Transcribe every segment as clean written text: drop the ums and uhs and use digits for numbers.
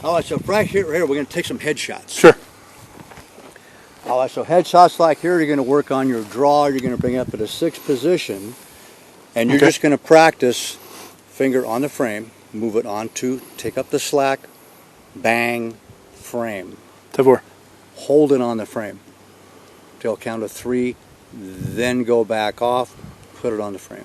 All right, so right here, we're going to take some headshots. Sure. All right, so headshots like here, you're going to work on your draw. You're going to bring it up at a 6th position, and you're just going to practice finger on the frame, move it onto, take up the slack, bang, frame. 10-4. Hold it on the frame till count of 3, then go back off, put it on the frame.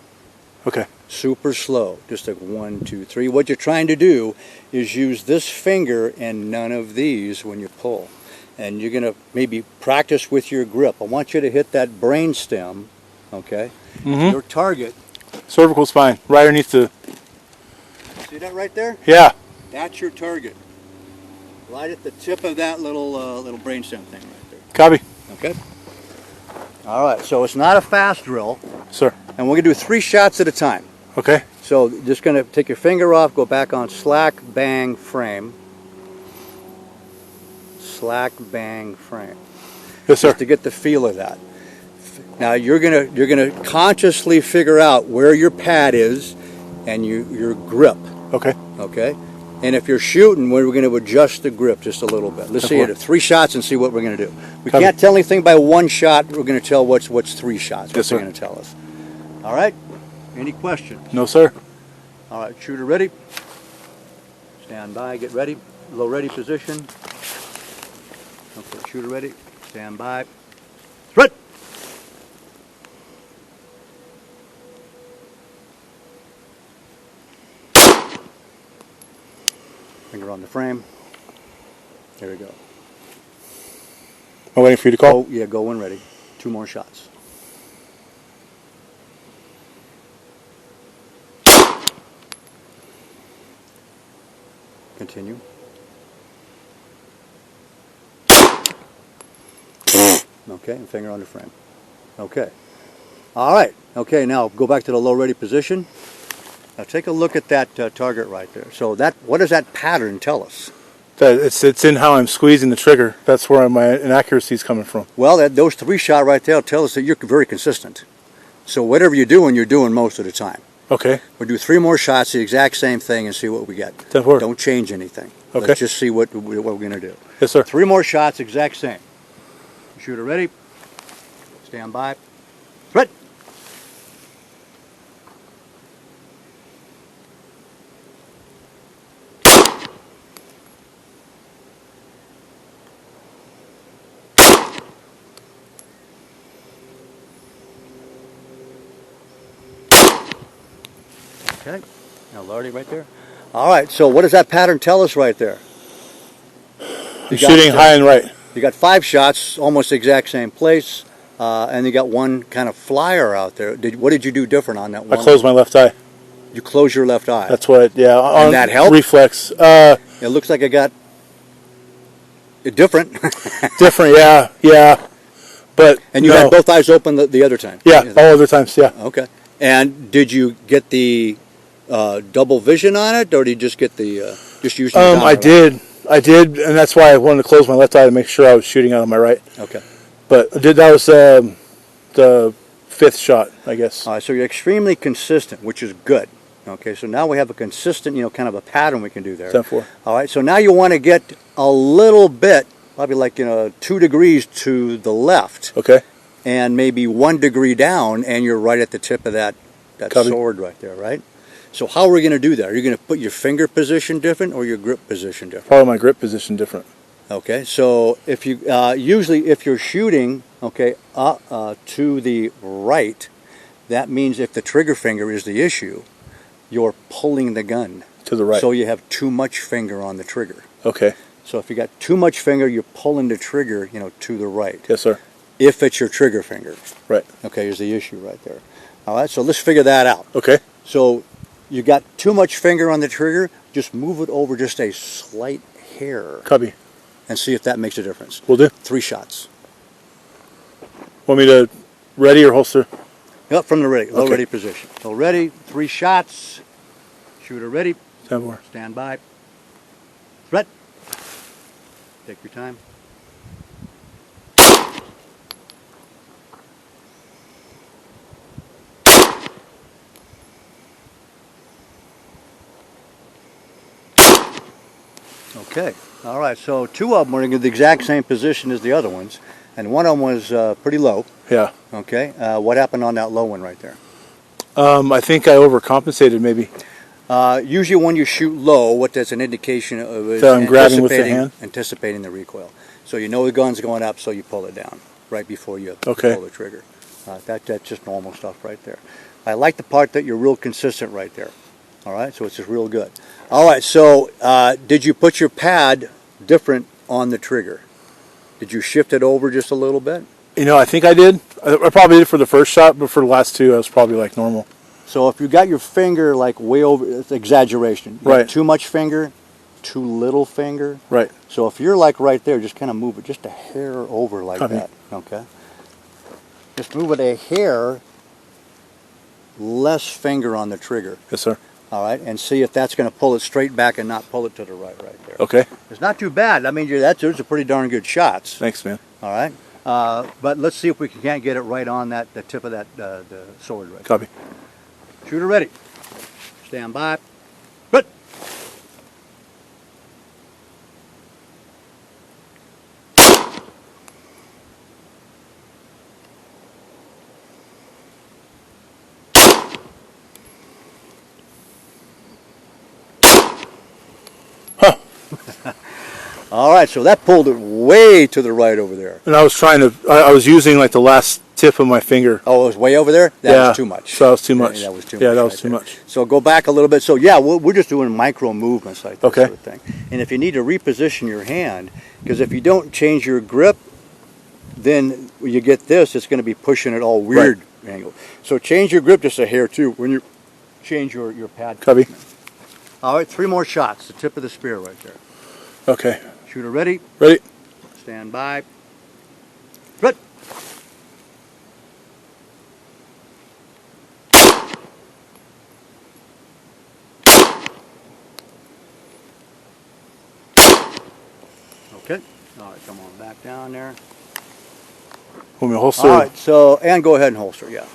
Okay. Super slow, just like 1, 2, 3. What you're trying to do is use this finger and none of these when you pull. And you're going to maybe practice with your grip. I want you to hit that brain stem, okay? Your target. Cervical spine, right underneath the... See that right there? Yeah. That's your target. Right at the tip of that little brain stem thing right there. Copy. Okay? All right, so it's not a fast drill. Sir. And we're going to do 3 shots at a time. Okay. So just going to take your finger off, go back on slack, bang, frame. Slack, bang, frame. Yes, sir. Just to get the feel of that. Now you're gonna consciously figure out where your pad is and your grip. Okay. Okay. And if you're shooting, we're going to adjust the grip just a little bit. Let's see it at 3 shots and see what we're going to do. We can't tell anything by 1 shot. We're going to tell what's 3 shots. What they're going to tell us. All right. Any questions? No, sir. All right. Shooter ready. Stand by. Get ready. Low ready position. Okay. Shooter ready. Stand by. Threat. Finger on the frame. There we go. I'm waiting for you to call. Oh, yeah, go when ready. 2 more shots. Continue. Okay, and finger on the frame. Okay. All right. Okay, now go back to the low ready position. Now take a look at that target right there. So what does that pattern tell us? That it's in how I'm squeezing the trigger. That's where my inaccuracy is coming from. Well, those 3 shot right there tell us that you're very consistent. So whatever you're doing most of the time. Okay. We'll do 3 more shots, the exact same thing, and see what we get. 10-4. Don't change anything. Okay. Let's just see what we're going to do. Yes, sir. 3 more shots, exact same. Shooter ready. Stand by. Threat. Okay. Now Lardy right there. All right, so what does that pattern tell us right there? You're shooting high and right. You got 5 shots, almost the exact same place, and you got 1 kind of flyer out there. What did you do different on that one? I closed my left eye. You close your left eye. That's what, yeah. And that helped? Reflex. It looks like it got different. Different, yeah. But and you had both eyes open the other time? Yeah, all other times, yeah. Okay. And did you get the double vision on it, or did you just get the just use? I did, and that's why I wanted to close my left eye to make sure I was shooting out of my right. Okay. But that was the 5th shot, I guess. All right, so you're extremely consistent, which is good. Okay, so now we have a consistent, kind of a pattern we can do there. 10-4. All right, so now you want to get a little bit, probably like 2 degrees to the left. Okay. And maybe 1 degree down, and you're right at the tip of that sword right there, right? So how are we going to do that? Are you going to put your finger position different or your grip position different? Probably my grip position different. Okay, so if you usually if you're shooting to the right, that means if the trigger finger is the issue, you're pulling the gun to the right. So you have too much finger on the trigger. Okay. So if you got too much finger, you're pulling the trigger, to the right. Yes, sir. If it's your trigger finger. Right. Okay, is the issue right there. All right, so let's figure that out. Okay. So you got too much finger on the trigger, just move it over just a slight hair. Copy. And see if that makes a difference. Will do. 3 shots. Want me to ready or holster? Yep, from the ready, low ready position. So ready, 3 shots. Shooter ready. 10-4. Stand by. Threat. Take your time. Okay. All right. So 2 of them are in the exact same position as the other ones, and one of them was pretty low. Yeah. Okay. What happened on that low one right there? I think I overcompensated maybe. Usually when you shoot low, what that's an indication of is So I'm grabbing with the hand? anticipating the recoil. So you know the gun's going up, so you pull it down right before you Okay. pull the trigger. That's just normal stuff right there. I like the part that you're real consistent right there. All right, so it's just real good. All right, so did you put your pad different on the trigger? Did you shift it over just a little bit? You know, I think I did. I probably did for the first shot, but for the last two, I was probably like normal. So if you got your finger like way over, it's exaggeration. You got Right. too much finger, too little finger. Right. So if you're like right there, just kind of move it just a hair over like Copy. that. Okay. Just move it a hair, less finger on the trigger. Yes, sir. All right, and see if that's going to pull it straight back and not pull it to the right there. Okay. It's not too bad. I mean, those are pretty darn good shots. Thanks, man. All right. But let's see if we can't get it right on the tip of that the sword right. Copy. Shooter ready. Stand by. Good. Huh. All right, so that pulled it way to the right over there. And I was trying to, I was using like the last tip of my finger. Oh, it was way over there? That was too much. So that was too much. That was too much. Yeah, that was right too there. much. So go back a little bit. So yeah, we're just doing micro movements like this Okay. sort of thing. And if you need to reposition your hand, because if you don't change your grip, then when you get this, it's going to be pushing it all weird angle. So change your grip just a hair too when you change your pad. Copy. All right, 3 more shots. The tip of the spear right there. Okay. Shooter ready. Ready? Stand by. Good. Okay. All right, come on back down there. Want me to holster? All right, so, and go ahead and holster, yeah.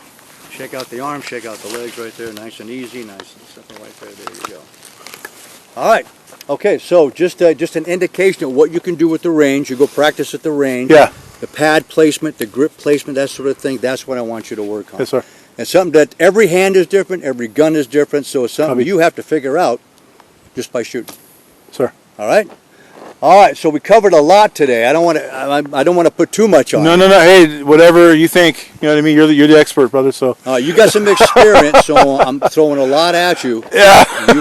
Shake out the arms, shake out the legs right there, nice and easy, nice and simple right there, there you go. All right, okay, so just an indication of what you can do with the range. You go practice at the range. Yeah. The pad placement, the grip placement, that sort of thing, that's what I want you to work on. Yes, sir. And something that every hand is different, every gun is different, so it's something Copy. you have to figure out just by shooting. Sir. All right? All right, so we covered a lot today. I don't want to put too much on. No, no, no. Hey, whatever you think. You know what I mean? You're the expert, brother. So. You got some experience, so I'm throwing a lot at you. Yeah. You